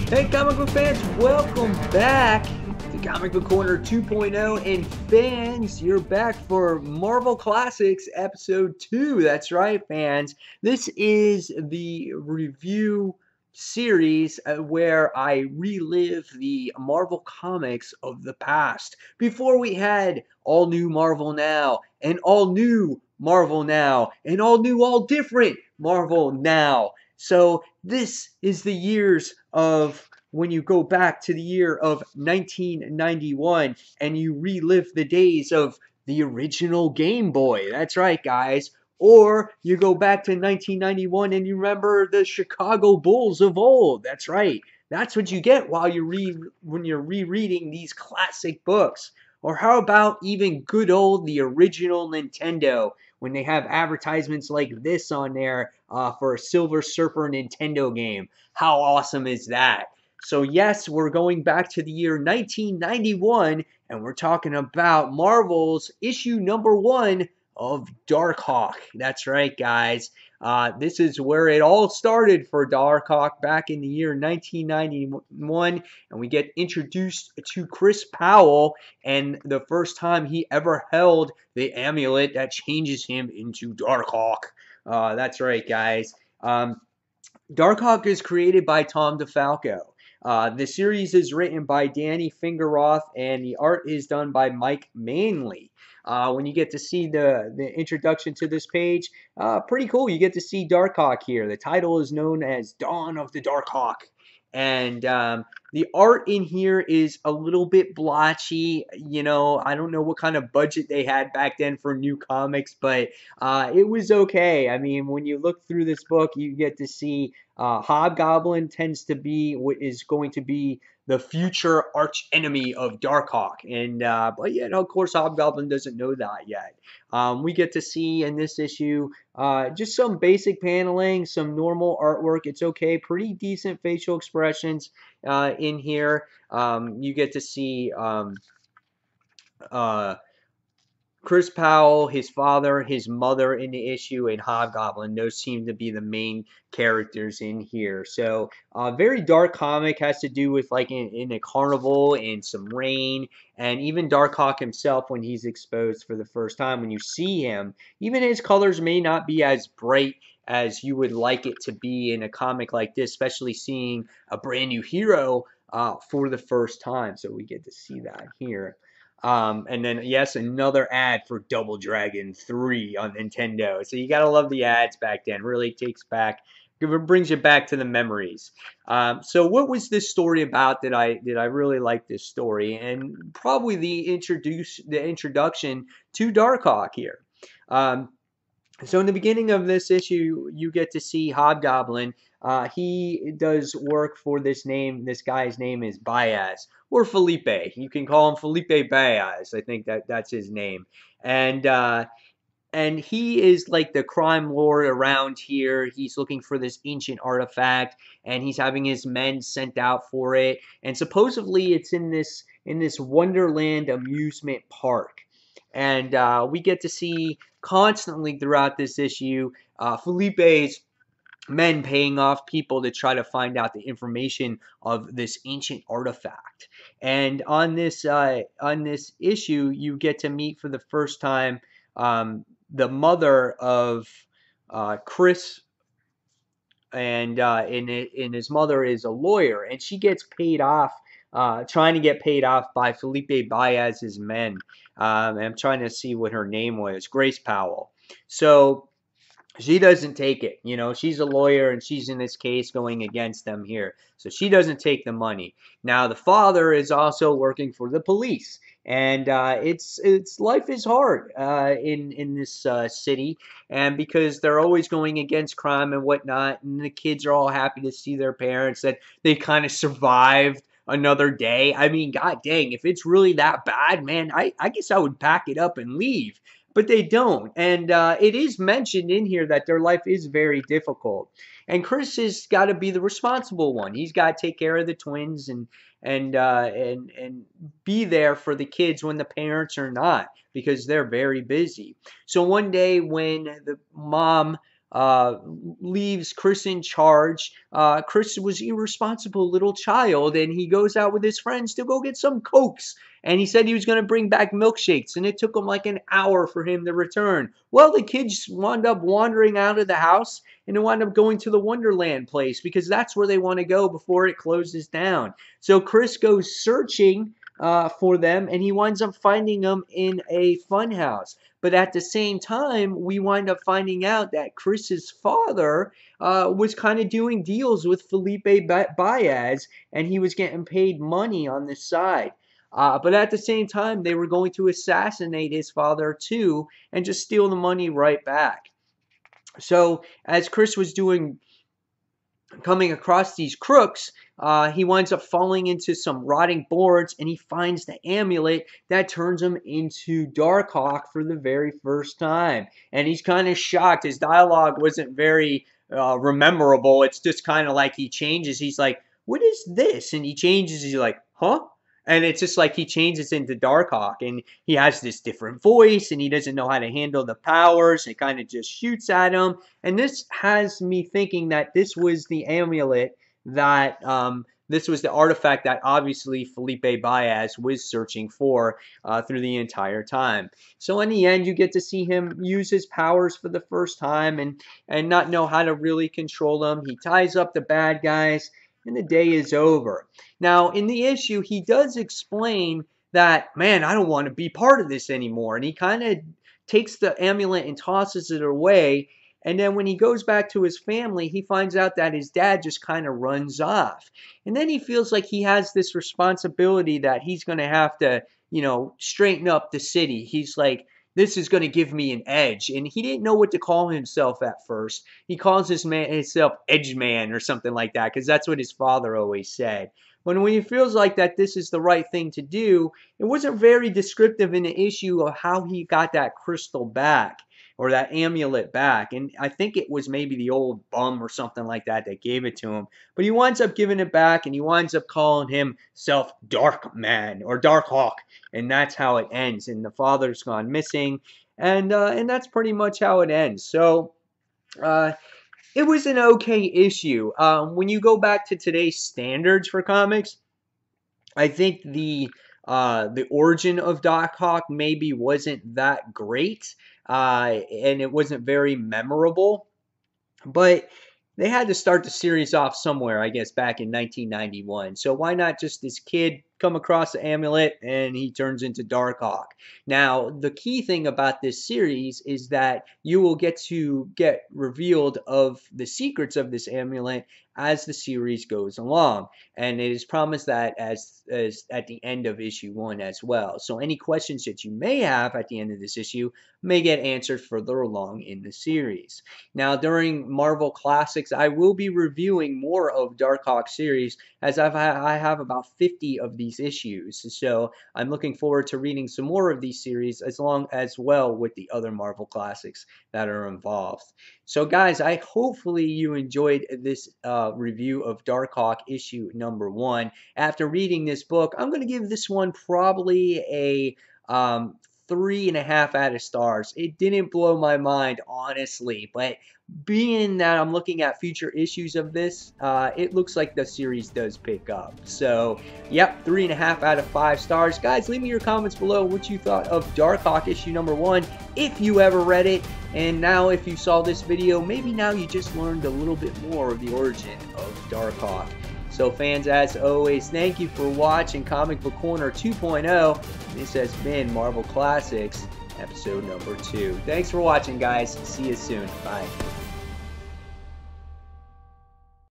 Hey comic book fans, welcome back to Comic Book Corner 2.0, and fans, you're back for Marvel Classics Episode 2. That's right, fans. This is the review series where I relive the Marvel comics of the past. Before we had All New Marvel Now, and All New Marvel Now, and All New, All Different Marvel Now. So this is the years of when you go back to the year of 1991 and you relive the days of the original Game Boy. That's right, guys. Or you go back to 1991 and you remember the Chicago Bulls of old. That's right. That's what you get while when you're rereading these classic books. Or how about even good old the original Nintendo, when they have advertisements like this on there for a Silver Surfer Nintendo game. How awesome is that? So yes, we're going back to the year 1991, and we're talking about Marvel's issue number 1 of Darkhawk. That's right, guys. This is where it all started for Darkhawk back in the year 1991, and we get introduced to Chris Powell, and the first time he ever held the amulet that changes him into Darkhawk. That's right, guys. Darkhawk is created by Tom DeFalco. The series is written by Danny Fingeroth, and the art is done by Mike Manley. When you get to see the introduction to this page, pretty cool. You get to see Darkhawk here. The title is known as Dawn of the Darkhawk. And the art in here is a little bit blotchy. You know, I don't know what kind of budget they had back then for new comics, but it was okay. I mean, when you look through this book, you get to see Hobgoblin is going to be the future arch enemy of Darkhawk, and but yeah, of course, Hobgoblin doesn't know that yet. We get to see in this issue just some basic paneling, some normal artwork. It's okay, pretty decent facial expressions in here. You get to see Chris Powell, his father, his mother in the issue, and Hobgoblin. Those seem to be the main characters in here. So, very dark comic, has to do with like in a carnival and some rain, and even Darkhawk himself when he's exposed for the first time. When you see him, even his colors may not be as bright as you would like it to be in a comic like this, especially seeing a brand new hero for the first time. So we get to see that here. And then, yes, another ad for Double Dragon 3 on Nintendo. So you gotta love the ads back then. Really brings you back to the memories. So what was this story about that I really like this story? And probably the introduction to Darkhawk here. So in the beginning of this issue, you get to see Hobgoblin. He does work for this name. This guy's name is Baez, or Felipe. You can call him Felipe Baez. I think that's his name. And he is like the crime lord around here. He's looking for this ancient artifact, and he's having his men sent out for it. And supposedly it's in this Wonderland amusement park. And we get to see constantly throughout this issue Felipe's men paying off people to try to find out the information of this ancient artifact. And on this issue, you get to meet for the first time the mother of Chris, and his mother is a lawyer, and she gets paid off, trying to get paid off by Felipe Baez's men. I'm trying to see what her name was, Grace Powell. So she doesn't take it. You know, she's a lawyer, and she's in this case going against them here. So she doesn't take the money. Now, the father is also working for the police, and it's life is hard in this city, and because they're always going against crime and whatnot, and the kids are all happy to see their parents, that they kind of survived another day. I mean, god dang, if it's really that bad, man, I guess I would pack it up and leave. But they don't, and it is mentioned in here that their life is very difficult. And Chris has got to be the responsible one. He's got to take care of the twins and be there for the kids when the parents are not, because they're very busy. So one day when the mom uh, leaves Chris in charge. Chris was irresponsible little child, and he goes out with his friends to go get some Cokes. And he said he was going to bring back milkshakes, and it took him like an hour for him to return. Well, the kids wound up wandering out of the house, and they wound up going to the Wonderland place because that's where they want to go before it closes down. So Chris goes searching for them, and he winds up finding them in a fun house. But at the same time, we wind up finding out that Chris's father was kind of doing deals with Felipe Baez, and he was getting paid money on the side. But at the same time, they were going to assassinate his father too and just steal the money right back. So as Chris was coming across these crooks, he winds up falling into some rotting boards, and he finds the amulet that turns him into Darkhawk for the very first time. And he's kind of shocked. His dialogue wasn't very rememberable. It's just kind of like he changes. He's like, "What is this?" And he changes. He's like, "Huh?" And it's just like he changes into Darkhawk, and he has this different voice, and he doesn't know how to handle the powers. It kind of just shoots at him. And this has me thinking that this was the amulet that, this was the artifact that obviously Felipe Baez was searching for through the entire time. So in the end, you get to see him use his powers for the first time and not know how to really control them. He ties up the bad guys, and the day is over. Now, in the issue, he does explain that, man, I don't want to be part of this anymore. And he kind of takes the amulet and tosses it away. And then when he goes back to his family, he finds out that his dad just kind of runs off. And then he feels like he has this responsibility that he's going to have to, straighten up the city. He's like, this is going to give me an edge. And he didn't know what to call himself at first. He calls himself Edge Man or something like that, because that's what his father always said. But when he feels like that this is the right thing to do, it wasn't very descriptive in the issue of how he got that crystal back or that amulet back. And I think it was maybe the old bum or something like that that gave it to him. But he winds up giving it back, and he winds up calling himself Dark Man or Darkhawk. And that's how it ends. And the father's gone missing. And that's pretty much how it ends. So it was an okay issue. When you go back to today's standards for comics, I think the origin of Darkhawk maybe wasn't that great, and it wasn't very memorable. But they had to start the series off somewhere, I guess, back in 1991. So why not just this kid come across the amulet and he turns into Darkhawk? Now, the key thing about this series is that you will get revealed of the secrets of this amulet as the series goes along, and it is promised that as at the end of issue 1 as well. So any questions that you may have at the end of this issue may get answered further along in the series. Now, during Marvel Classics, I will be reviewing more of Darkhawk series, as I have about 50 of these issues. So I'm looking forward to reading some more of these series as well with the other Marvel Classics that are involved. So guys, hopefully you enjoyed this review of Darkhawk issue number 1. After reading this book, I'm going to give this one probably a 3.5 out of stars. It didn't blow my mind, honestly, but being that I'm looking at future issues of this, it looks like the series does pick up. So, yep, 3.5 out of 5 stars. Guys, leave me your comments below what you thought of Darkhawk issue number 1, if you ever read it. And now, if you saw this video, maybe now you just learned a little bit more of the origin of Darkhawk. So fans, as always, thank you for watching Comic Book Corner 2.0. This has been Marvel Classics, episode number 2. Thanks for watching, guys. See you soon. Bye.